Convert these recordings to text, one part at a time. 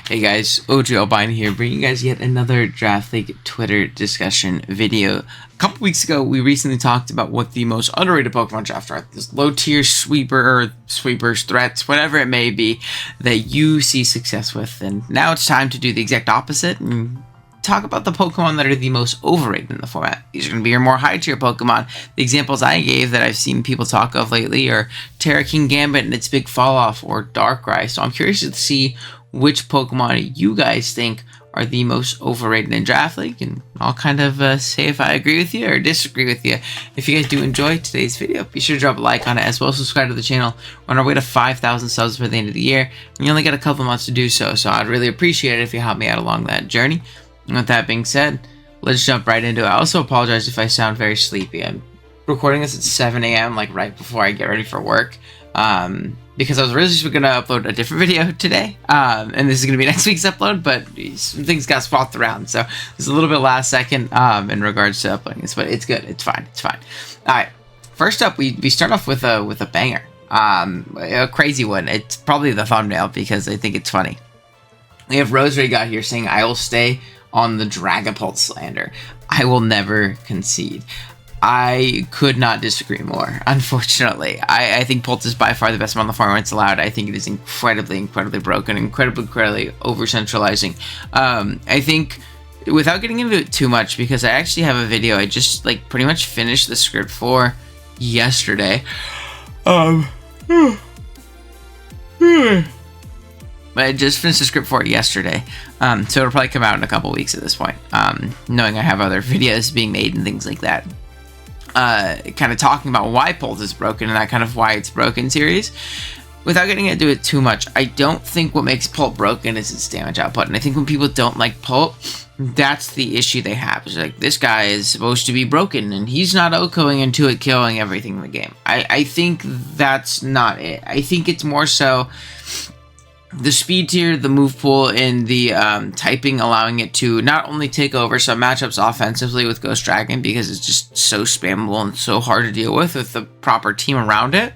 Hey guys, OGalbina here, bringing you guys yet another Draft League Twitter discussion video. A couple weeks ago, we recently talked about what the most underrated Pokemon draft are. This low-tier sweepers, threats, whatever it may be, that you see success with. And now it's time to do the exact opposite and talk about the Pokemon that are the most overrated in the format. These are going to be your more high-tier Pokemon. The examples I gave that I've seen people talk of lately are Teratorn Gambit and its big fall-off, or Darkrai. So I'm curious to see which Pokemon you guys think are the most overrated in Draft League, and I'll kind of say if I agree with you or disagree with you. If you guys do enjoy today's video, be sure to drop a like on it, as well as subscribe to the channel. We're on our way to 5,000 subs by the end of the year, and you only got a couple months to do so, so I'd really appreciate it if you help me out along that journey. And with that being said, let's jump right into it. I also apologize if I sound very sleepy. I'm recording this at 7 a.m., like right before I get ready for work. Because I was originally going to upload a different video today, and this is going to be next week's upload, but some things got swapped around, so it's a little bit last second in regards to uploading this, but it's good, it's fine. Alright, first up, we start off with a banger, a crazy one. It's probably the thumbnail because I think it's funny. We have Rosary got here saying, "I will stay on the Dragapult slander. I will never concede." I could not disagree more, unfortunately. I think Pult is by far the best one on the farm when it's allowed. I think it is incredibly broken, incredibly over-centralizing. I think, without getting into it too much, because I actually have a video I just, pretty much finished the script for yesterday. I just finished the script for it yesterday, so it'll probably come out in a couple weeks at this point, knowing I have other videos being made and things like that. Kind of talking about why Pult is broken and that kind of why it's broken series. Without getting into it too much, I don't think what makes Pult broken is its damage output, and I think when people don't like Pult, that's the issue they have. It's like, this guy is supposed to be broken and he's not OHKOing into it, killing everything in the game. I think that's not it. I think it's more so the speed tier, the move pool, and the typing, allowing it to not only take over some matchups offensively with Ghost Dragon, because it's just so spammable and so hard to deal with the proper team around it,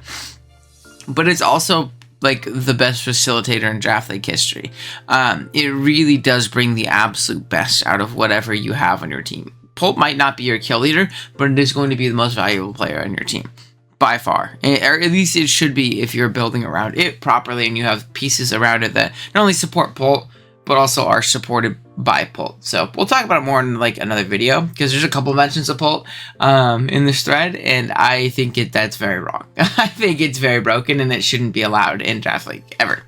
but it's also the best facilitator in Draft League history. It really does bring the absolute best out of whatever you have on your team. Pult might not be your kill leader, but it is going to be the most valuable player on your team. By far, or at least it should be if you're building around it properly and you have pieces around it that not only support Pult, but also are supported by Pult. So we'll talk about it more in another video, because there's a couple mentions of Pult in this thread, and I think that's very wrong. I think it's very broken and it shouldn't be allowed in Draft League ever.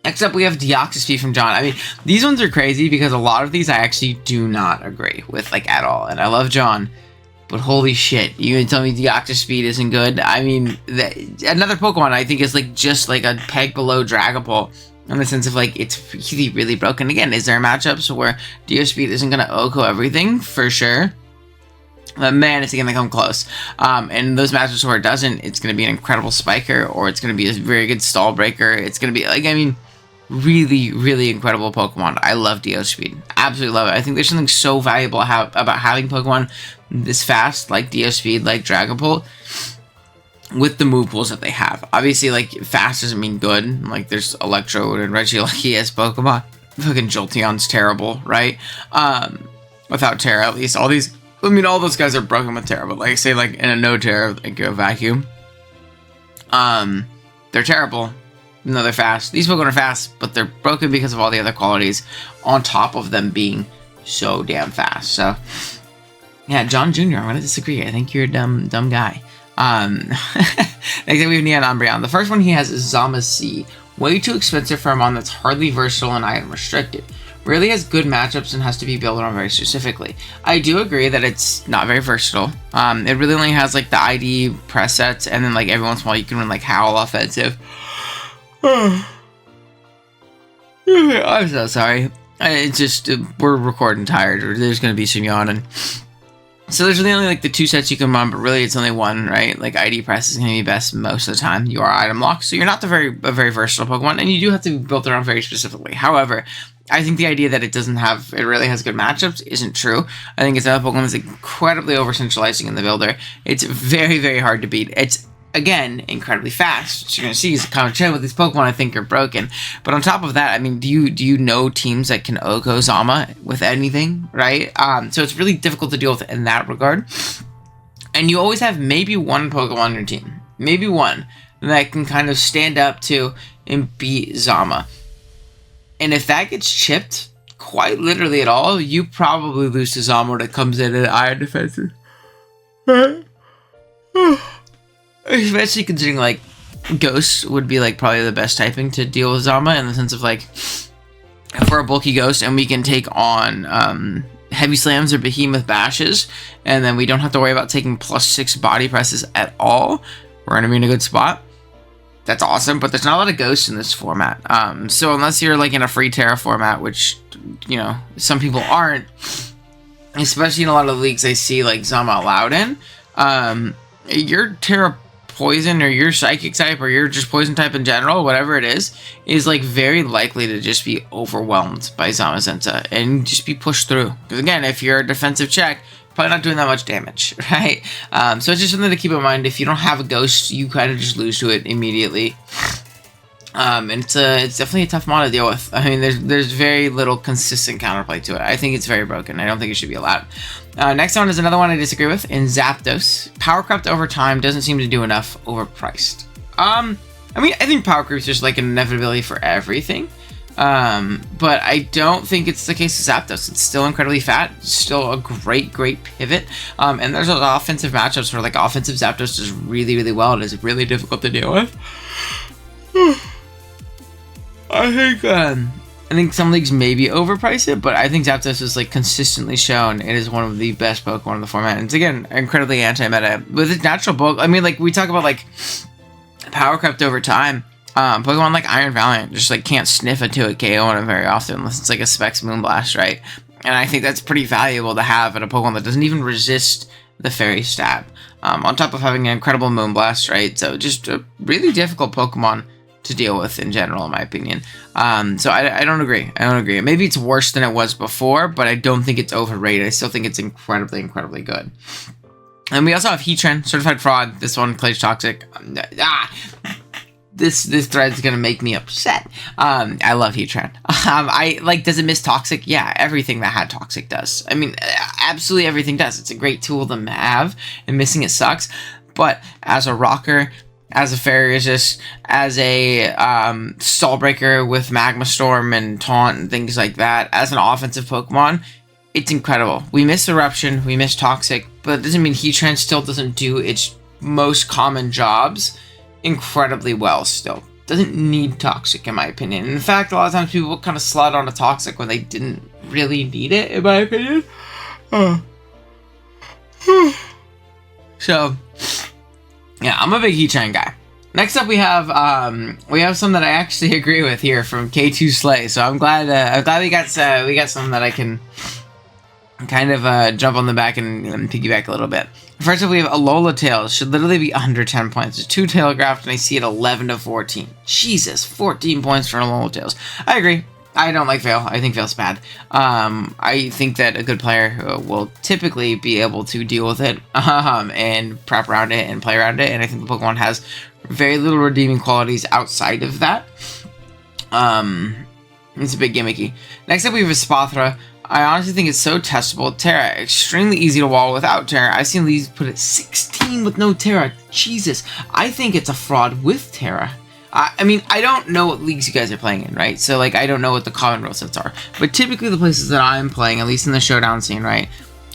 Next up, we have Deoxysp from John. I mean, these ones are crazy because a lot of these I actually do not agree with at all, and I love John. But holy shit, you gonna tell me Deoxysp isn't good? I mean, another Pokemon I think is just a peg below Dragapult, in the sense of it's really broken. Again, is there matchups where Deoxysp isn't gonna OHKO everything? For sure. But man, it's gonna come close. And those matchups where it doesn't, it's gonna be an incredible spiker, or it's gonna be a very good stall breaker. It's gonna be really incredible Pokemon. I love Deoxysp. Absolutely love it. I think there's something so valuable about having Pokemon this fast, like Deoxysp, like Dragapult, with the move pools that they have. Obviously, fast doesn't mean good. There's Electrode and Regieleki as Pokemon. Fucking Jolteon's terrible, right? Without Terra, at least. All those guys are broken with Terra, but say, in a no Terra, a vacuum. They're terrible. No, they're fast. These Pokemon are fast, but they're broken because of all the other qualities, on top of them being so damn fast. So, yeah, John Jr., I'm going to disagree. I think you're a dumb guy. Next we have Neon Umbreon. The first one he has is Zamac. Way too expensive for a mon that's hardly versatile and item restricted. Really has good matchups and has to be built on very specifically. I do agree that it's not very versatile. It really only has the ID press sets, and then every once in a while you can run Howl offensive. I'm so sorry. It's just, we're recording tired, or there's going to be some yawning. So there's really only the two sets you can run, but really it's only one, right? ID press is going to be best most of the time. You are item locked, so you're not a very versatile Pokemon, and you do have to be built around very specifically. However, I think the idea that it really has good matchups isn't true. I think it's another Pokemon that's incredibly over-centralizing in the builder. It's very hard to beat. It's again, incredibly fast. What you're going to see is a common trend with these Pokemon I think are broken. But on top of that, I mean, do you know teams that can OHKO Zama with anything, right? So it's really difficult to deal with in that regard. And you always have maybe one Pokemon on your team. Maybe one that can kind of stand up to and beat Zama. And if that gets chipped, quite literally at all, you probably lose to Zama that comes in at Iron Defensive. Especially considering, like, Ghost would be, like, probably the best typing to deal with Zama, in the sense of, like, if we're a bulky Ghost and we can take on Heavy Slams or Behemoth Bashes, and then we don't have to worry about taking +6 body presses at all, we're going to be in a good spot. That's awesome, but there's not a lot of Ghosts in this format. So unless you're, like, in a free Terra format, which, you know, some people aren't, especially in a lot of leagues I see, like, Zama allowed in, your Terra Poison or your Psychic type or your just Poison type in general, whatever it is like very likely to just be overwhelmed by Zamazenta and just be pushed through. Because again, if you're a defensive check, probably not doing that much damage, right? So it's just something to keep in mind. If you don't have a Ghost, you kind of just lose to it immediately. And it's definitely a tough mod to deal with. I mean, there's very little consistent counterplay to it. I think it's very broken. I don't think it should be allowed. Next one is another one I disagree with. In Zapdos, Power Crept over time doesn't seem to do enough. Overpriced. I mean, I think Power Creep is just like an inevitability for everything. But I don't think it's the case with Zapdos. It's still incredibly fat. It's still a great pivot. And there's those offensive matchups where like offensive Zapdos does really, really well. It is really difficult to deal with. I think some leagues maybe overprice it, but I think Zapdos is like consistently shown it is one of the best Pokemon in the format. And it's again incredibly anti-meta with its natural bulk. I mean, like we talk about like Power Crept over time. Pokemon like Iron Valiant just like can't sniff into a KO on it very often unless it's like a Specs Moonblast, right? And I think that's pretty valuable to have in a Pokemon that doesn't even resist the Fairy Stab. On top of having an incredible Moonblast, right? So just a really difficult Pokemon to deal with in general, in my opinion. So I don't agree. Maybe it's worse than it was before, but I don't think it's overrated. I still think it's incredibly good. And we also have Heatran, Certified Fraud. This one, Clay's Toxic. This thread's gonna make me upset. I love Heatran. I like, does it miss Toxic? Yeah, everything that had Toxic does. I mean, absolutely everything does. It's a great tool to have, and missing it sucks. But as a rocker, as a Fairy Resist, as a Stall Breaker with Magma Storm and Taunt and things like that, as an offensive Pokemon, it's incredible. We miss Eruption, we miss Toxic, but it doesn't mean Heatran still doesn't do its most common jobs incredibly well still. Doesn't need Toxic, in my opinion. In fact, a lot of times people kind of slide on a Toxic when they didn't really need it, in my opinion. So, yeah, I'm a big Heatran guy. Next up, we have some that I actually agree with here from K2 Slay. So I'm glad we got some that I can kind of jump on the back and piggyback a little bit. First up, we have Alola Tails. Should literally be under 10 points. There's 2 telegraphed, and I see it 11 to 14. Jesus, 14 points for Alola Tails. I agree. I don't like Veil. I think Veil's bad. I think that a good player will typically be able to deal with it and prep around it and play around it. And I think the Pokemon has very little redeeming qualities outside of that. It's a bit gimmicky. Next up, we have Espathra. I honestly think it's so testable. Terra, extremely easy to wall without Terra. I've seen leagues put it 16 with no Terra. Jesus. I think it's a fraud with Terra. I mean, I don't know what leagues you guys are playing in, right? So, like, I don't know what the common rule sets are. But typically the places that I'm playing, at least in the showdown scene, right?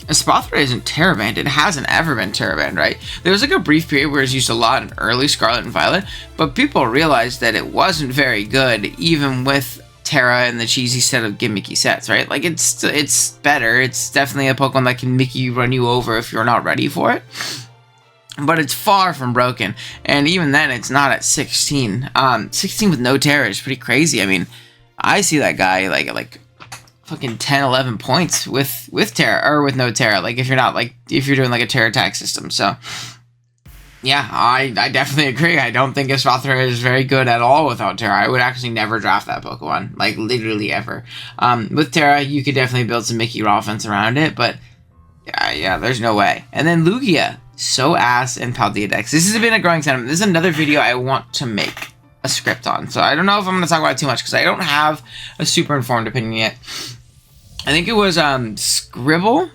Espathra isn't Terra banned. It hasn't ever been Terra banned, right? There was like a brief period where it was used a lot in early Scarlet and Violet, but people realized that it wasn't very good, even with Terra and the cheesy set of gimmicky sets, right? Like, it's better. It's definitely a Pokemon that can Mickey run you over if you're not ready for it. But it's far from broken. And even then, it's not at 16. 16 with no Terra is pretty crazy. I mean, I see that guy like fucking 10, 11 points with Terra, or with no Terra. Like, if you're doing like a Terra attack system. So, yeah, I definitely agree. I don't think Espathra is very good at all without Terra. I would actually never draft that Pokemon. Like, literally ever. With Terra, you could definitely build some Mickey raw offense around it, but yeah, there's no way. And then Lugia. so ass in Palia decks. This has been a growing sentiment. This is another video I want to make a script on. So I don't know if I'm going to talk about it too much because I don't have a super informed opinion yet. I think it was Scribble,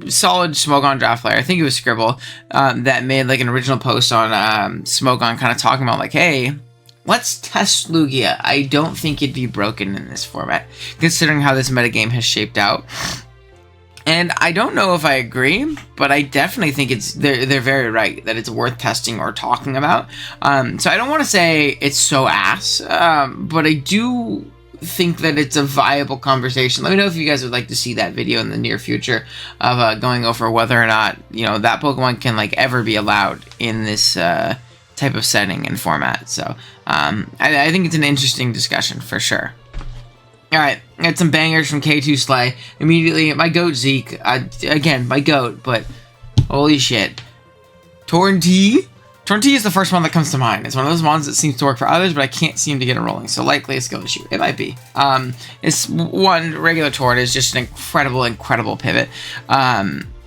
solid Smogon draft player. I think it was Scribble that made like an original post on Smogon, kind of talking about like, hey, let's test Lugia. I don't think it'd be broken in this format, considering how this metagame has shaped out. And I don't know if I agree, but I definitely think they're very right that it's worth testing or talking about. So I don't want to say it's so ass, but I do think that it's a viable conversation. Let me know if you guys would like to see that video in the near future of going over whether or not, you know, that Pokemon can like ever be allowed in this type of setting and format. So I think it's an interesting discussion for sure. Alright, got some bangers from K2 Slay. Immediately, my goat Zeke. Again, my goat, but holy shit. Torn T? Torn T is the first one that comes to mind. It's one of those ones that seems to work for others, but I can't seem to get it rolling. So likely a skill issue. It might be. It's one, regular Torn is just an incredible pivot.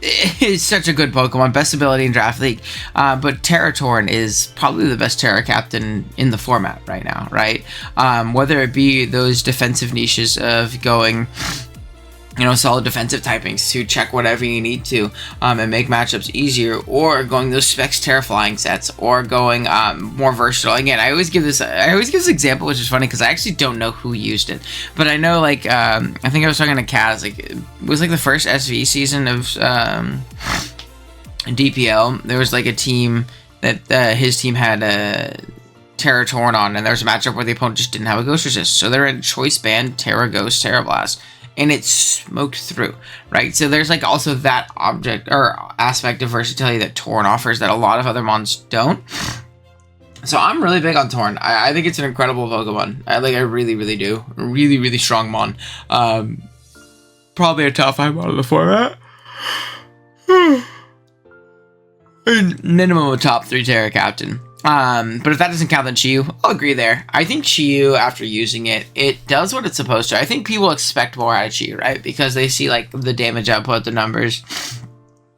It's such a good Pokemon, best ability in Draft League, but Teratorn is probably the best Terra Captain in the format right now, right? Whether it be those defensive niches of going, you know, solid defensive typings to check whatever you need to and make matchups easier, or going those Specs Terra Flying sets, or going more versatile. Again, I always give this example, which is funny because I actually don't know who used it, but I know like I think I was talking to Kaz, like it was like the first SV season of DPL. There was like a team that his team had a Teratorn on, and there was a matchup where the opponent just didn't have a Ghost Resist, so they're in Choice Band, Terra Ghost, Terra Blast, and it smoked through, right? So there's like also that object or aspect of versatility that Torn offers that a lot of other mons don't. So I'm really big on Torn. I think it's an incredible Pokemon. I really do. Really strong mon. Probably a top 5 mon of the format. Minimum of top 3 Terra Captain. But if that doesn't count, then Chiyu, I'll agree there. I think Chiyu, after using it, it does what it's supposed to. I think people expect more out of Chiyu, right? Because they see like the damage output, the numbers,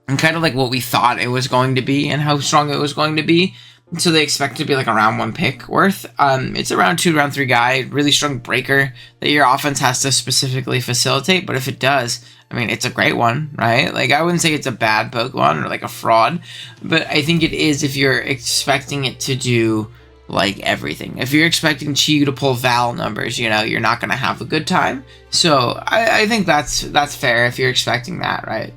and kind of like what we thought it was going to be and how strong it was going to be. So they expect it to be like a round 1 pick worth. It's a round 2, round 3 guy, really strong breaker that your offense has to specifically facilitate. But if it does, I mean, it's a great one, right? Like, I wouldn't say it's a bad Pokemon or like a fraud, but I think it is if you're expecting it to do like everything. If you're expecting Chiyu to pull Val numbers, you know, you're not going to have a good time. So I think that's fair if you're expecting that, right?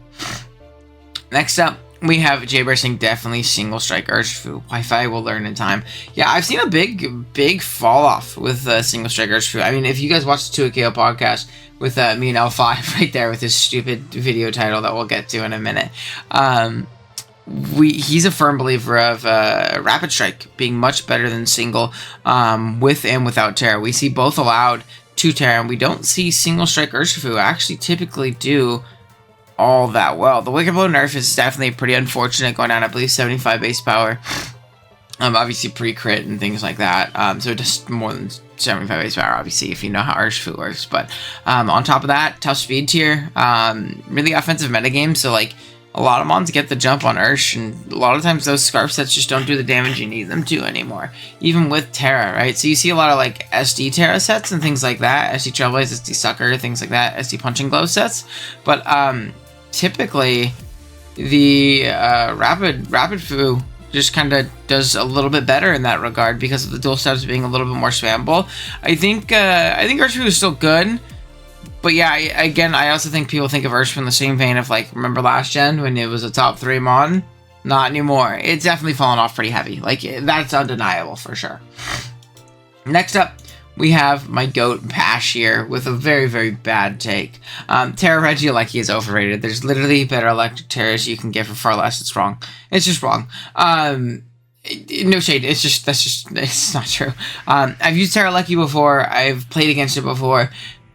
Next up, we have Jay saying definitely single strike Urshifu. Wi-Fi will learn in time. Yeah, I've seen a big fall off with single strike Urshifu. I mean, if you guys watch the 2KO podcast with me and L5 right there with his stupid video title that we'll get to in a minute, he's a firm believer of Rapid Strike being much better than single with and without Terra. We see both allowed to Terra, and we don't see single strike Urshifu actually typically do all that well. The Wicked Blow nerf is definitely pretty unfortunate, going down, I believe, 75 base power. Obviously pre-crit and things like that. So just more than 75 base power, obviously, if you know how Urshifu works. But on top of that, tough speed tier, really offensive metagame. So like a lot of mons get the jump on Ursh, and a lot of times those Scarf sets just don't do the damage you need them to anymore, even with Terra, right? So you see a lot of like SD Terra sets and things like that, SD Trailblaze, SD Sucker, things like that, SD Punching Glove sets. But typically the Rapid Fu just kind of does a little bit better in that regard because of the dual steps being a little bit more spammable. I think Urshifu is still good, but yeah, I also think people think of Urshifu in the same vein of like, remember last gen when it was a top 3 mon? Not anymore. It's definitely fallen off pretty heavy. Like, that's undeniable for sure. Next up, we have my GOAT Bash here with a very bad take. Terra Regieleki is overrated. There's literally better electric Terras you can get for far less. It's wrong. It's just wrong. No shade. It's not true. I've used Terralecki before. I've played against it before.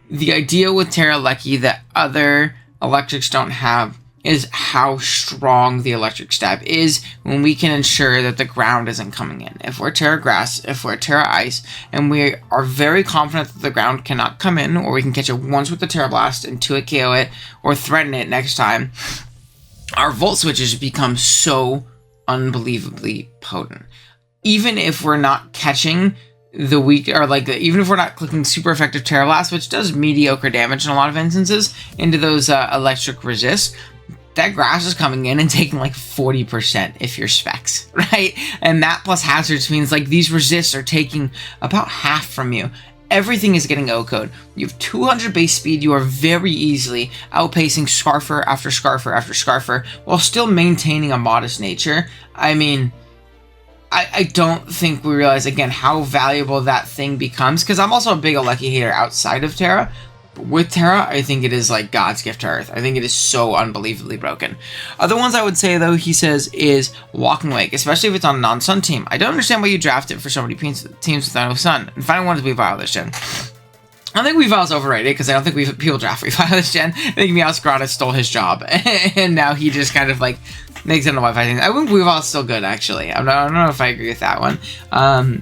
The idea with Terralecki that other electrics don't have is how strong the electric stab is when we can ensure that the ground isn't coming in. If we're Terra Grass, if we're Terra Ice, and we are very confident that the ground cannot come in, or we can catch it once with the Terra Blast and 2 KO it, or threaten it next time, our Volt switches become so unbelievably potent. Even if we're not catching the weak, or like, even if we're not clicking super effective Terra Blast, which does mediocre damage in a lot of instances, into those electric resists, that grass is coming in and taking like 40% if you're specs, right? And that plus hazards means like these resists are taking about half from you. Everything is getting O-code. You have 200 base speed. You are very easily outpacing Scarfer after Scarfer after Scarfer while still maintaining a modest nature. I mean, I don't think we realize, again, how valuable that thing becomes, because I'm also a big Alecki hater outside of Terra. With Terra, I think it is like God's gift to Earth. I think it is so unbelievably broken. Other ones I would say, though, he says, is Walking Wake, especially if it's on a non-sun team. I don't understand why you draft it for so many teams without no sun. And finally, one is Weavile this gen. I don't think Weavile's overrated, because I don't think people draft Weavile this gen. I think Meowscarada stole his job, and now he just kind of like makes it a Wi-Fi thing. I think Weavile's still good, actually. I don't know if I agree with that one.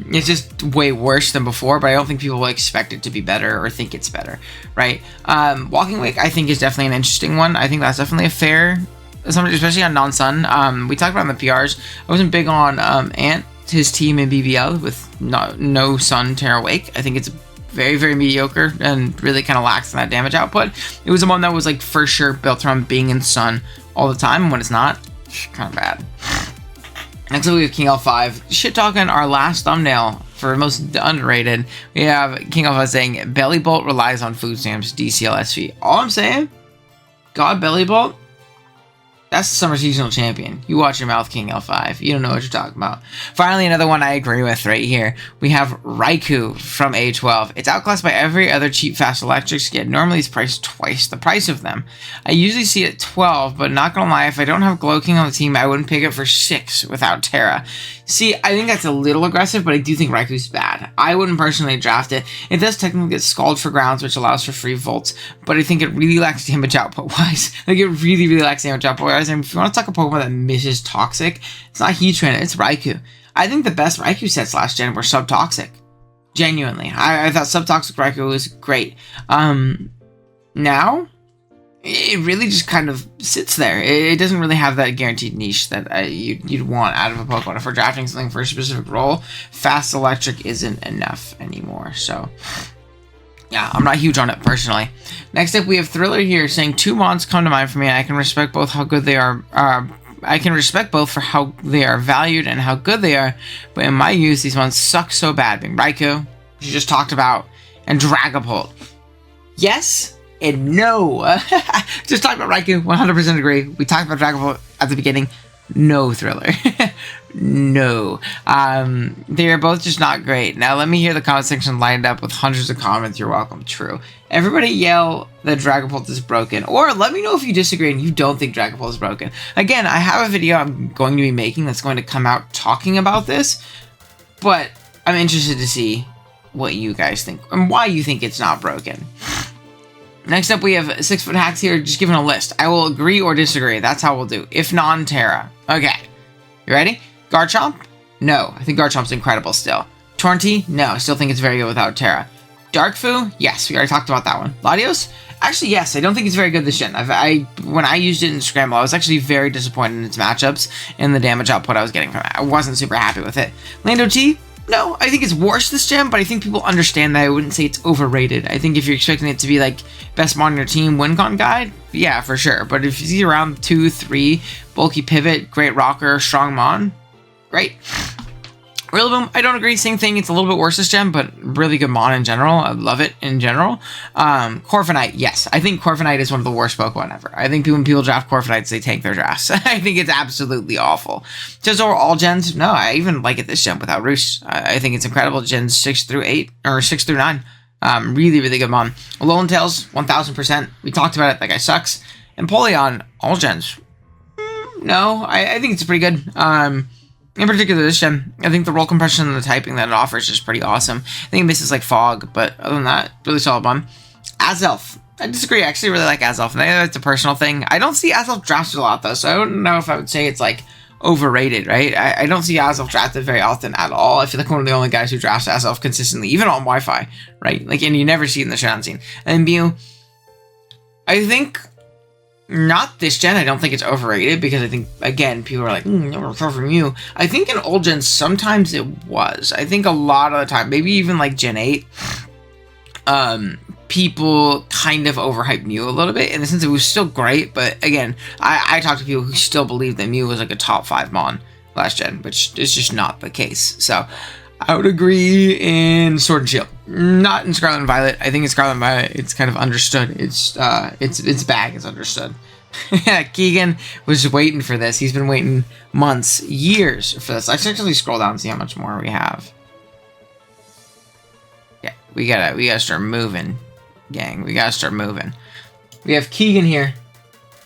It's just way worse than before, but I don't think people will expect it to be better or think it's better, right? Walking Wake, I think, is definitely an interesting one. I think that's definitely a fair, especially on non-sun. We talked about in the PRs. I wasn't big on Ant, his team in BBL with no sun Terra Wake. I think it's very, very mediocre and really kind of lacks in that damage output. It was the one that was like for sure built around being in sun all the time. When it's not, kind of bad. Next up, we have King L5. Shit talking our last thumbnail for most underrated. We have King L5 saying Belly Bolt relies on food stamps, DCLSV. All I'm saying, God Belly Bolt, that's the summer seasonal champion. You watch your mouth, King L5. You don't know what you're talking about. Finally, another one I agree with right here. We have Raikou from A12. It's outclassed by every other cheap fast electrics, yet normally it's priced twice the price of them. I usually see it at 12, but not gonna lie, if I don't have Glow King on the team, I wouldn't pick it for 6 without Terra. See, I think that's a little aggressive, but I do think Raikou's bad. I wouldn't personally draft it. It does technically get Scald for grounds, which allows for free volts, but I think it really lacks damage output-wise. Like, it really, really lacks damage output-wise. And if you want to talk a Pokemon that misses Toxic, it's not Heatran, it's Raikou. I think the best Raikou sets last gen were Subtoxic. Genuinely. I thought Subtoxic Raikou was great. Now, it really just kind of sits there. It doesn't really have that guaranteed niche that you'd want out of a Pokemon. If we're drafting something for a specific role, Fast Electric isn't enough anymore. So, yeah, I'm not huge on it personally. Next up, we have Thriller here saying 2 mons come to mind for me. I can respect both how good they are. I can respect both for how they are valued and how good they are, but in my use, these ones suck so bad. Being Raikou, which you just talked about, and Dragapult. Yes and no. Just talked about Raikou, 100% agree. We talked about Dragapult at the beginning. No, Thriller. No. They are both just not great. Now, let me hear the comment section lined up with hundreds of comments. You're welcome. True. Everybody yell that Dragapult is broken. Or let me know if you disagree and you don't think Dragapult is broken. Again, I have a video I'm going to be making that's going to come out talking about this. But I'm interested to see what you guys think and why you think it's not broken. Next up, we have 6-Foot Hacks here, just giving a list. I will agree or disagree. That's how we'll do. If non-Terra. Okay. You ready? Garchomp? No. I think Garchomp's incredible still. Tornty? No. I still think it's very good without Terra. Darkfu? Yes. We already talked about that one. Latios? Actually, yes. I don't think it's very good this gen. When I used it in Scramble, I was actually very disappointed in its matchups and the damage output I was getting from it. I wasn't super happy with it. Lando T? No, I think it's worse this gen, but I think people understand that. I wouldn't say it's overrated. I think if you're expecting it to be like best mon in your team, win con guide, yeah, for sure. But if you see around 2, 3, bulky pivot, great rocker, strong mon, great. Rillaboom, I don't agree. Same thing. It's a little bit worse this gen, but really good mon in general. I love it in general. Corviknight, yes. I think Corviknight is one of the worst Pokemon ever. I think when people draft Corviknights, they tank their drafts. I think it's absolutely awful. Just over all gens, no, I even like it this gen without Roost. I think it's incredible. Gens 6 through 8, or 6 through 9. Really, really good mon. Alolan Tails, 1000%. We talked about it. That guy sucks. And Polion, all gens. No, I think it's pretty good. In particular, this gen, I think the roll compression and the typing that it offers is pretty awesome. I think it misses like Fog, but other than that, really solid one. Azelf. I disagree. I actually really like Azelf. And that's a personal thing. I don't see Azelf drafted a lot, though, so I don't know if I would say it's like overrated, right? I don't see Azelf drafted very often at all. I feel like one of the only guys who drafts Azelf consistently, even on Wi-Fi, right? Like, and you never see it in the Shadow scene. And Mew, I think Not this gen. I don't think it's overrated because I think, again, people are like, never far from you. I think in old gens, sometimes it was. I think a lot of the time, maybe even like Gen 8, people kind of overhyped Mew a little bit in the sense it was still great, but again, I talked to people who still believe that Mew was like a top 5 mon last gen, which is just not the case. So I would agree in Sword and Shield, not in Scarlet and Violet. I think in Scarlet and Violet, it's kind of understood. Its bag is understood. Keegan was waiting for this. He's been waiting months, years for this. I should actually scroll down and see how much more we have. Yeah, we gotta start moving, gang. We gotta start moving. We have Keegan here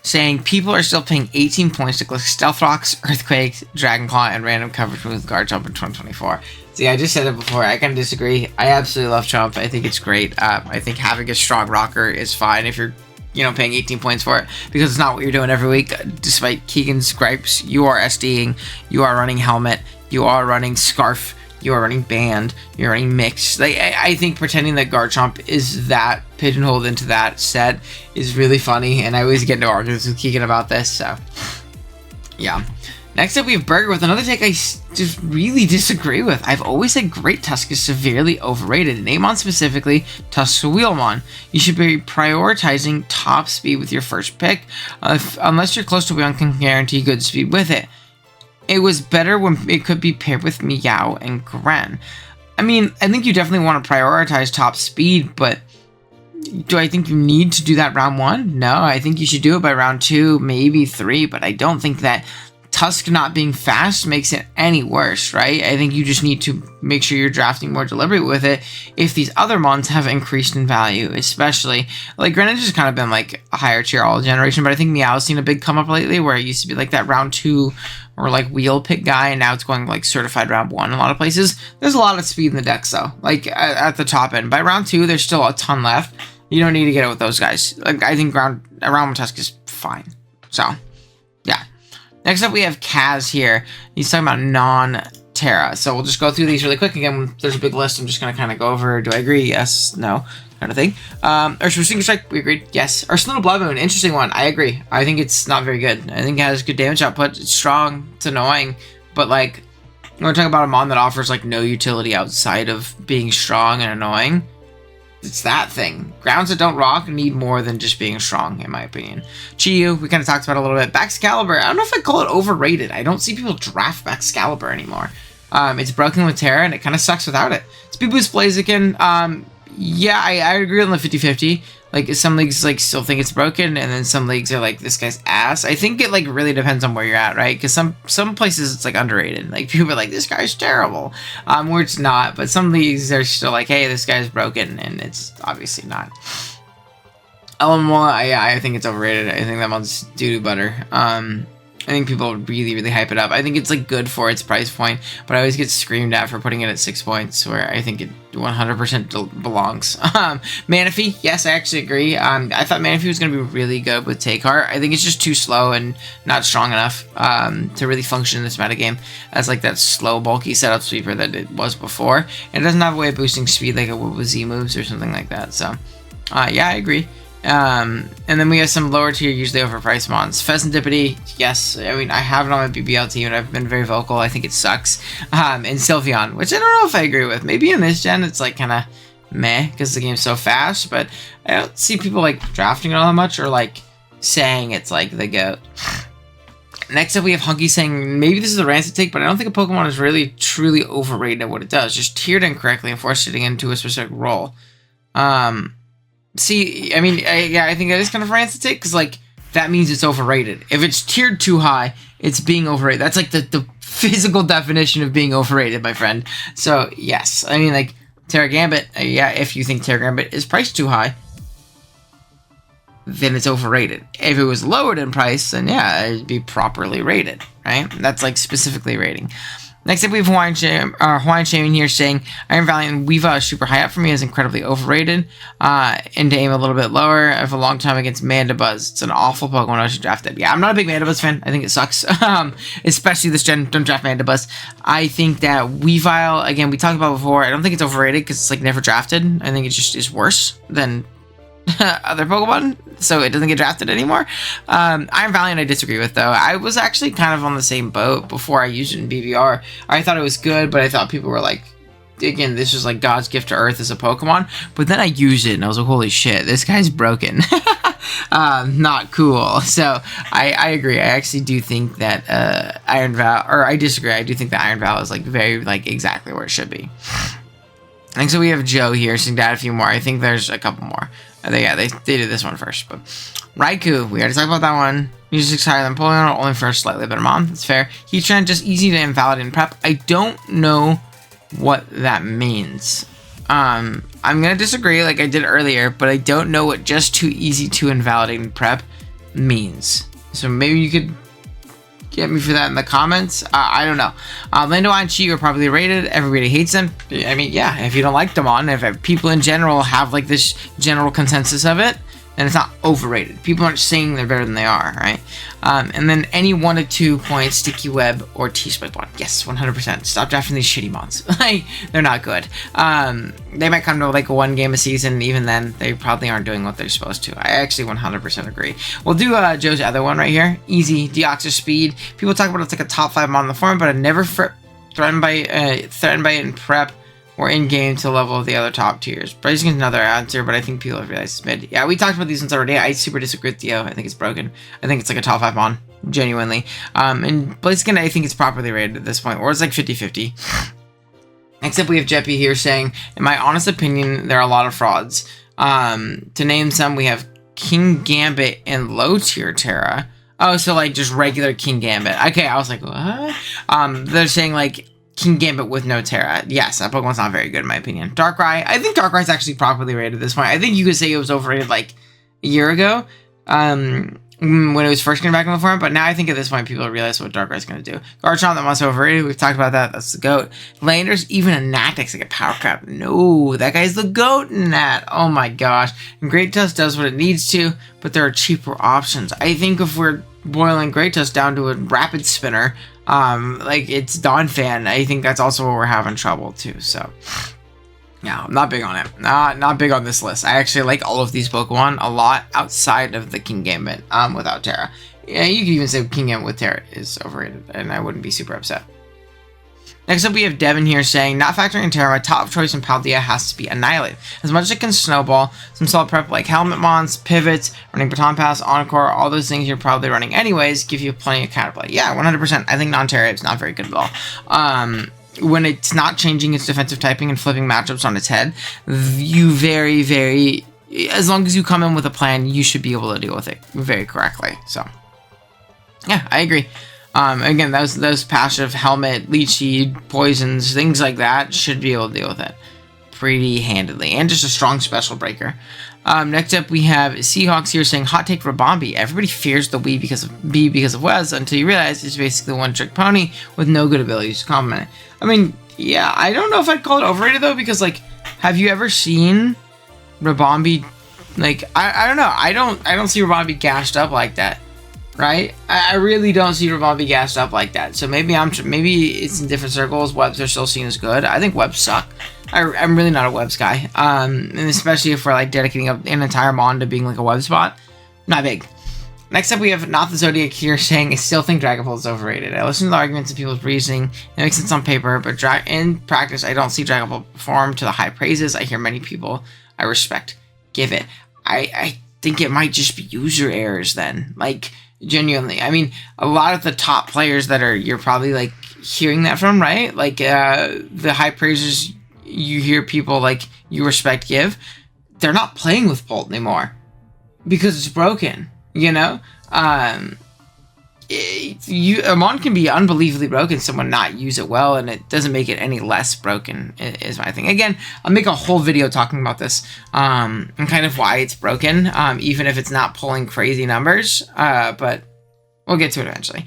saying people are still paying 18 points to collect Stealth Rocks, Earthquakes, Dragon Claw, and random coverage with Guard Jump in 2024. See, I just said it before. I kind of disagree. I absolutely love Jump. I think it's great. I think having a strong rocker is fine if you're, paying 18 points for it, because it's not what you're doing every week. Despite Keegan's gripes, you are SDing, you are running Helmet, you are running Scarf, you are running Band, you're running Mix. I think pretending that Garchomp is that pigeonholed into that set is really funny, and I always get into arguments with Keegan about this, so yeah. Next up, we have Burger with another take I just really disagree with. I've always said Great Tusk is severely overrated. In Amon specifically, Tusk's a Wheelmon. You should be prioritizing top speed with your first pick, unless you're close to Wheelmon can guarantee good speed with it. It was better when it could be paired with Meow and Gren. I mean, I think you definitely want to prioritize top speed, but do I think you need to do that round 1? No, I think you should do it by round 2, maybe 3, but I don't think that Tusk not being fast makes it any worse, right? I think you just need to make sure you're drafting more deliberate with it if these other mons have increased in value, especially. Like, Greninja's just kind of been like a higher tier all generation, but I think Meow's seen a big come up lately where it used to be like that round 2 or like wheel pick guy, and now it's going like certified round 1 in a lot of places. There's a lot of speed in the decks though, like at the top end. By round 2, there's still a ton left. You don't need to get it with those guys. Like, I think round 1 Tusk is fine. So, yeah. Next up, we have Kaz here. He's talking about non-Terra. So we'll just go through these really quick. Again, there's a big list. I'm just going to kind of go over, do I agree? Yes, no, kind of thing. Ursula Single Strike, we agreed. Yes. Ursula Blood Moon, interesting one. I agree. I think it's not very good. I think it has good damage output. It's strong. It's annoying. But, like, when we're talking about a mon that offers, like, no utility outside of being strong and annoying, it's that thing. Grounds that don't rock need more than just being strong, in my opinion. Chiyu, we kind of talked about it a little bit. Baxcalibur, I don't know if I call it overrated. I don't see people draft Baxcalibur anymore. It's broken with Terra, and it kind of sucks without it. Speedboost Blaziken, yeah, I agree on the 50-50. Like, some leagues, like, still think it's broken, and then some leagues are like, this guy's ass. I think it, like, really depends on where you're at, right? Because some places it's, like, underrated. Like, people are like, this guy's terrible. Where it's not. But some leagues are still like, hey, this guy's broken, and it's obviously not. Alola, yeah, I think it's overrated. I think that one's doo-doo butter. I think people really, really hype it up. I think it's, like, good for its price point, but I always get screamed at for putting it at 6 points, where I think it 100% belongs. Manaphy, yes, I actually agree. I thought Manaphy was going to be really good with Take Heart. I think it's just too slow and not strong enough to really function in this metagame as, like, that slow, bulky setup sweeper that it was before. And it doesn't have a way of boosting speed like it would with Z moves or something like that. So, yeah, I agree. And then we have some lower tier, usually overpriced mons. Pheasantipity, yes. I mean, I have it on my BBL team, and I've been very vocal. I think it sucks. And Sylveon, which I don't know if I agree with. Maybe in this gen, it's like kind of meh because the game's so fast, but I don't see people like drafting it all that much or like saying it's like the GOAT. Next up, we have Hunky saying, maybe this is a rancid take, but I don't think a Pokemon is really truly overrated at what it does. Just tiered incorrectly and forced it into a specific role. See, I mean, yeah, I think that is kind of a rancid take, because, like, that means it's overrated. If it's tiered too high, it's being overrated. That's, like, the physical definition of being overrated, my friend. So, yes. I mean, like, Terra Gambit, yeah, if you think Terra Gambit is priced too high, then it's overrated. If it was lowered in price, then, yeah, it'd be properly rated, right? That's, like, specifically rating. Next up, we have Hawaiian Shaming here saying, Iron Valiant and Weeva is super high up for me, is incredibly overrated, and to aim a little bit lower. I have a long time against Mandibuzz. It's an awful Pokemon. I should draft it. Yeah, I'm not a big Mandibuzz fan. I think it sucks, especially this gen. Don't draft Mandibuzz. I think that Weavile, again, we talked about before, I don't think it's overrated because it's like never drafted. I think it just is worse than other Pokemon, so it doesn't get drafted anymore. Iron Valiant I disagree with, though. I was actually kind of on the same boat before I used it in BBR. I thought it was good, but I thought people were like, again, this is like God's gift to Earth as a Pokemon. But then I used it and I was like, holy shit, this guy's broken. Not cool. So I agree. I actually do think that I disagree. I do think that Iron Val is like very like exactly where it should be. I think so. We have Joe here, so we can add a few more. I think there's a couple more. They did this one first, but Raikou, we already talked about that one. Music's higher than Polygon, only for a slightly better mon. That's fair. Heatran, just easy to invalidate and prep. I don't know what that means. I'm gonna disagree like I did earlier, but I don't know what just too easy to invalidate and prep means. So maybe you could get me for that in the comments. I don't know. Lando and Chi are probably rated. Everybody hates them. I mean, yeah, if you don't like them if people in general have like this general consensus of it, then it's not overrated. People aren't saying they're better than they are, right? And then any 1 to 2 points, Sticky Web or T-Spike Bond. Yes, 100%. Stop drafting these shitty mons. Like, they're not good. They might come to like 1 game a season, and even then, they probably aren't doing what they're supposed to. I actually 100% agree. We'll do Joe's other one right here. Easy, Deoxys Speed. People talk about it's like a top 5 mon in the form, but I've never threatened by it in prep or in-game to level of the other top tiers. Blaziken's another answer, but I think people have realized it's mid. Yeah, we talked about these ones already. I super disagree with Theo. I think it's broken. I think it's like a top 5 mon, genuinely. And Blaziken, I think it's properly rated at this point, or it's like 50-50. Except we have Jeffy here saying, in my honest opinion, there are a lot of frauds. To name some, we have King Gambit and low-tier Terra. Oh, so like just regular King Gambit. Okay, I was like, what? They're saying like, King Gambit with no Terra. Yes, that Pokemon's not very good in my opinion. Darkrai. I think Darkrai's actually properly rated at this point. I think you could say it was overrated like a year ago when it was first getting back in the form, but now I think at this point people realize what Darkrai's going to do. Garchomp, that one's overrated. We've talked about that. That's the GOAT. Lander's even a Nactix like a Power Crab. No, that guy's the GOAT in that. Oh my gosh. And Great Tusk does what it needs to, but there are cheaper options. I think if we're boiling Great Tusk down to a Rapid Spinner, like it's Donphan, I think that's also where we're having trouble too. So yeah, I'm not big on it. Not big on this list. I actually like all of these Pokemon a lot outside of the King Gambit without Terra. Yeah, you could even say King Gambit with Terra is overrated, and I wouldn't be super upset. Next up, we have Devin here saying, not factoring in Terra, my top choice in Palia has to be Annihilate. As much as it can snowball, some solid prep like Helmet Mons, Pivots, running Baton Pass, Encore, all those things you're probably running anyways, give you plenty of counterplay. Yeah, 100%. I think non-Terra is not very good at all. When it's not changing its defensive typing and flipping matchups on its head, you very, very, as long as you come in with a plan, you should be able to deal with it very correctly. So, yeah, I agree. Again, those passive helmet, leech seed, poisons, things like that should be able to deal with it pretty handily, and just a strong special breaker. Next up, we have Seahawks here saying, hot take for Bombi. Everybody fears the B because of Wes until you realize it's basically a one-trick pony with no good abilities to complement it. I mean, yeah, I don't know if I'd call it overrated though, because like, have you ever seen Rabombi? Like, I don't know. I don't see Rabombi gashed up like that. Right? I really don't see Rabombi gassed up like that. So maybe it's in different circles. Webs are still seen as good. I think webs suck. I'm really not a webs guy. And especially if we're like dedicating an entire mon to being like a web spot. Not big. Next up, we have Not the Zodiac here saying, I still think Dragon Ball is overrated. I listen to the arguments and people's reasoning. It makes sense on paper, but in practice, I don't see Dragon Ball perform to the high praises I hear many people I respect give it. I think it might just be user errors then. Like, genuinely, I mean, a lot of the top players that you're probably like hearing that from, right? Like the high praises you hear people like you respect give, they're not playing with Bolt anymore because it's broken. You know, a mon can be unbelievably broken, someone not use it well, and it doesn't make it any less broken, is my thing. Again, I'll make a whole video talking about this, and kind of why it's broken, even if it's not pulling crazy numbers, but we'll get to it eventually.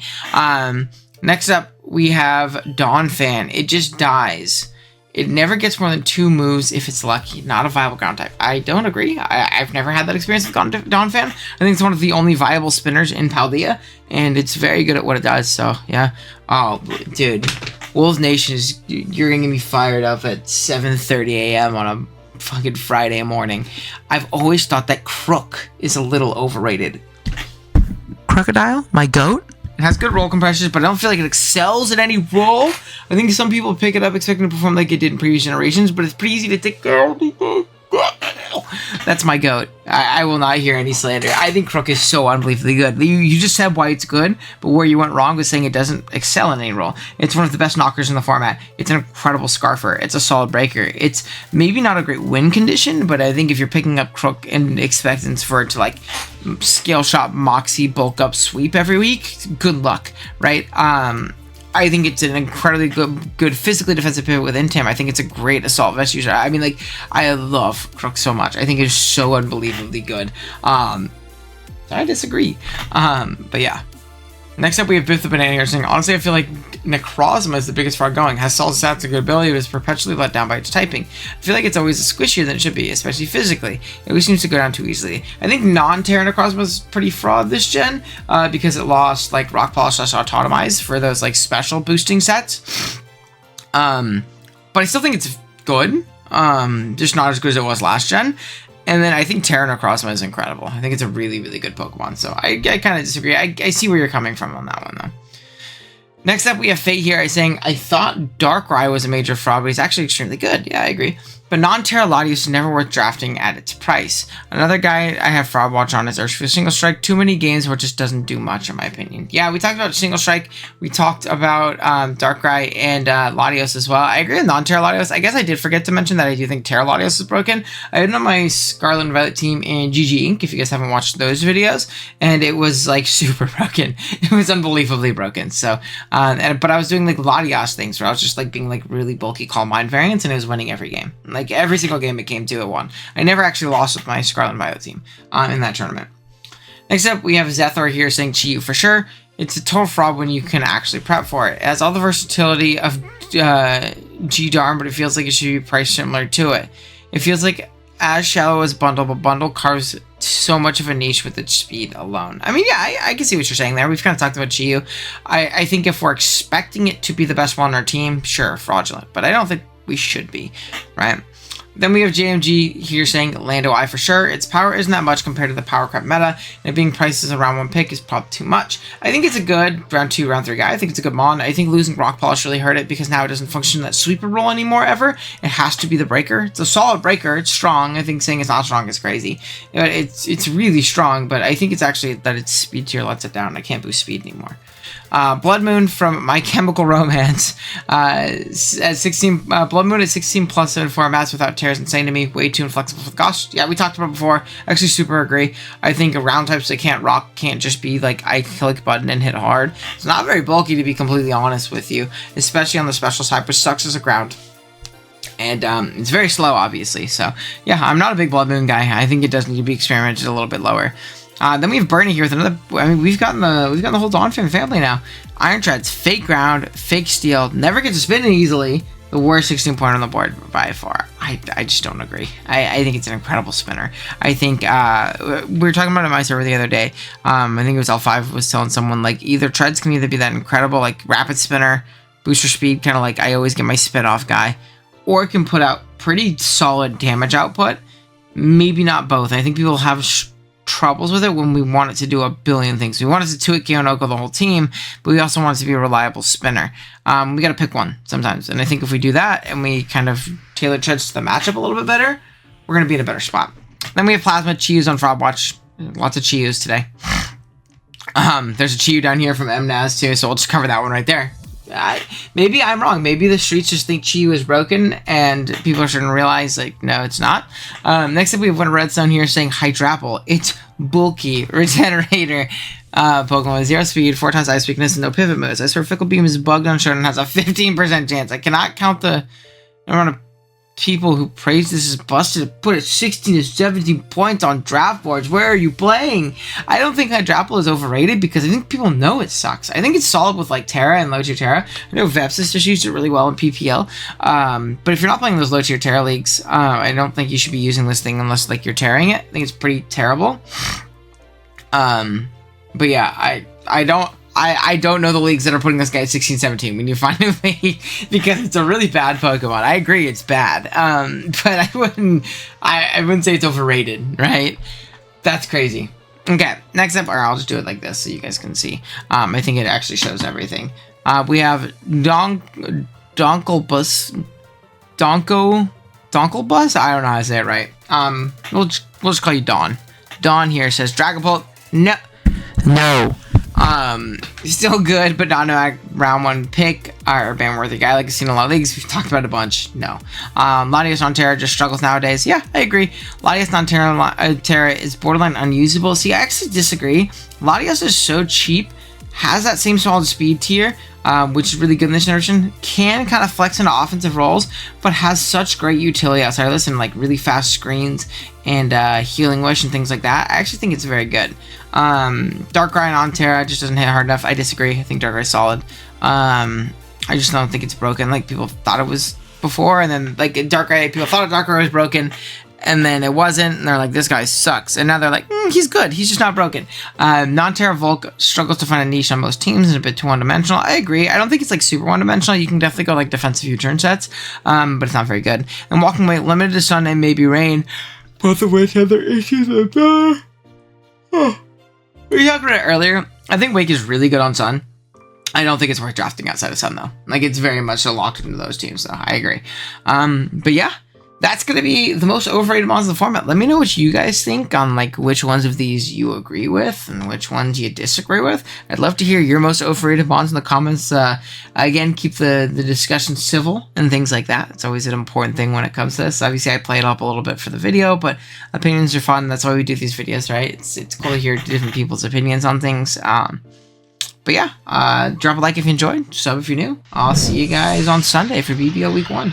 Next up, we have Donphan. It just dies. It never gets more than 2 moves if it's lucky. Not a viable ground type. I don't agree. I've never had that experience with Donphan. I think it's one of the only viable spinners in Paldea, and it's very good at what it does, so yeah. Oh, dude. Wolves Nation you're going to get me fired up at 7:30 a.m. on a fucking Friday morning. I've always thought that Crook is a little overrated. Crocodile, my goat. It has good roll compressions, but I don't feel like it excels at any role. I think some people pick it up expecting to perform like it did in previous generations, but it's pretty easy to take care of. That's my goat. I will not hear any slander. I think Crook is so unbelievably good. You just said why it's good, but where you went wrong was saying it doesn't excel in any role. It's one of the best knockers in the format. It's an incredible scarfer. It's a solid breaker. It's maybe not a great win condition, but I think if you're picking up Crook and expecting for it to like scale shot, moxie, bulk up, sweep every week, good luck, right? I think it's an incredibly good physically defensive pivot with Intim. I think it's a great assault vest user. I mean, like, I love Crook so much. I think it's so unbelievably good. I disagree. But yeah. Next up, we have Biff the Banana here saying, honestly, I feel like Necrozma is the biggest fraud going. Has solid stats and good ability, but is perpetually let down by its typing. I feel like it's always squishier than it should be, especially physically. It always seems to go down too easily. I think non-Terra Necrozma is pretty fraud this gen, because it lost, like, Rock Polish / Autotomize for those, like, special boosting sets. But I still think it's good. Just not as good as it was last gen. And then I think Terra Necrozma is incredible. I think it's a really, really good Pokemon. So I kind of disagree. I see where you're coming from on that one, though. Next up, we have Fate here saying, I thought Darkrai was a major fraud, but he's actually extremely good. Yeah, I agree. But non-Terra Latios is never worth drafting at its price. Another guy I have fraud watch on is Earthel Single Strike. Too many games where it just doesn't do much, in my opinion. Yeah, we talked about Single Strike. We talked about Darkrai and Latios as well. I agree with non-Terra Latios. I guess I did forget to mention that I do think Terra Latios is broken. I had it on my Scarlet and Violet team in GG Inc., if you guys haven't watched those videos, and it was like super broken. It was unbelievably broken. So, but I was doing like Latios things where I was just like being like really bulky Calm Mind variants, and it was winning every game. Like every single game it came to, it won. I never actually lost with my Scarlet and Violet team in that tournament. Next up, we have Zethor here saying Chi-Yu for sure. It's a total fraud when you can actually prep for it. It has all the versatility of G-Darm, but it feels like it should be priced similar to it. It feels like as shallow as Bundle, but Bundle carves so much of a niche with its speed alone. I mean, yeah, I can see what you're saying there. We've kind of talked about Chi-Yu. I think if we're expecting it to be the best one on our team, sure, fraudulent. But I don't think we should be, right? Then we have JMG here saying Lando I for sure. Its power isn't that much compared to the power crap meta, and it being priced as a round 1 pick is probably too much. I think it's a good round 2, round 3 guy. I think it's a good mon. I think losing Rock Polish really hurt it because now it doesn't function in that sweeper role anymore ever. It has to be the breaker. It's a solid breaker. It's strong. I think saying it's not strong is crazy. It's really strong, but I think it's actually that its speed tier lets it down. I can't boost speed anymore. Blood Moon from My Chemical Romance at 16. Blood Moon at 16 plus 7 formats without tears insane to me. Way too inflexible for the cost. Yeah, we talked about it before. Actually, super agree. I think round types that can't rock can't just be like I click button and hit hard. It's not very bulky to be completely honest with you, especially on the special side, which sucks as a ground. And it's very slow, obviously. So yeah, I'm not a big Blood Moon guy. I think it does need to be experimented a little bit lower. Then we have Bernie here with another. I mean, we've gotten the whole Donphin family now. Iron Treads, fake ground, fake steel, never gets to spin easily. The worst 16 point on the board by far. I just don't agree. I think it's an incredible spinner. I think we were talking about it on my server the other day. I think it was L5 was telling someone like either Treads can either be that incredible like rapid spinner, booster speed, kind of like I always get my spin off guy, or it can put out pretty solid damage output. Maybe not both. I think people have troubles with it when we want it to do a billion things. We want it to 2-hit KO Noko the whole team, but we also want it to be a reliable spinner. We got to pick one sometimes, and I think if we do that and we kind of tailor Treads to the matchup a little bit better, we're going to be in a better spot. Then we have Plasma Chi-Yus on Fraud Watch. Lots of Chi-Yus today. There's a Chi-Yu down here from MNAS too, so we'll just cover that one right there. Maybe I'm wrong. Maybe the streets just think Chi-Yu is broken and people are starting to realize, like, no, it's not. Next up, we have one Redstone here saying Hydrapple. It's bulky, regenerator Pokemon, 0 speed, 4 times ice weakness, and no pivot moves. I swear Fickle Beam is bugged on Shonen and has a 15% chance. I cannot count the amount of people who praise this is busted to put it 16 to 17 points on draft boards. Where are you playing? I don't think Hydrapple is overrated because I think people know it sucks. I think it's solid with like Terra and low tier Terra. I know Vepsis just used it really well in PPL. But if you're not playing those low tier Terra leagues, I don't think you should be using this thing unless like you're tearing it. I think it's pretty terrible. But yeah, I I don't know the leagues that are putting this guy at 16, 17 when you find a league, because it's a really bad Pokemon. I agree, it's bad. But I wouldn't say it's overrated, right? That's crazy. Okay, next up, or I'll just do it like this so you guys can see. I think it actually shows everything. We have Donkelbus. Donkelbus? I don't know how to say it right. We'll just call you Dawn. Dawn here says Dragapult. No. Still good, but not a round 1 pick or ban-worthy guy. Like I've seen a lot of leagues. We've talked about a bunch. No. Latios Nantera just struggles nowadays. Yeah, I agree. Latios Nantera is borderline unusable. See, I actually disagree. Latios is so cheap, has that same solid speed tier, which is really good in this generation, can kind of flex into offensive roles, but has such great utility outside of this and like really fast screens and healing wish and things like that. I actually think it's very good. Darkrai on Terra just doesn't hit hard enough. I disagree. I think Darkrai's solid. I just don't think it's broken like people thought it was before, and then like Darkrai, people thought Darkrai was broken, and then it wasn't, and they're like, this guy sucks, and now they're like, he's good, he's just not broken. Non-Terra Volk struggles to find a niche on most teams and a bit too one-dimensional. I agree. I don't think it's like super one-dimensional. You can definitely go like defensive U-turn sets, but it's not very good. And Walking Away, limited to sun and maybe rain, both of which have their issues with we talked about it earlier. I think Wake is really good on sun. I don't think it's worth drafting outside of sun though. Like it's very much so locked into those teams though. I agree. But yeah, that's going to be the most overrated mons in the format. Let me know what you guys think on like which ones of these you agree with and which ones you disagree with. I'd love to hear your most overrated mons in the comments. Again, keep the discussion civil and things like that. It's always an important thing when it comes to this. Obviously, I play it up a little bit for the video, but opinions are fun. That's why we do these videos, right? It's cool to hear different people's opinions on things. But yeah, drop a like if you enjoyed, sub if you're new. I'll see you guys on Sunday for BBL Week 1.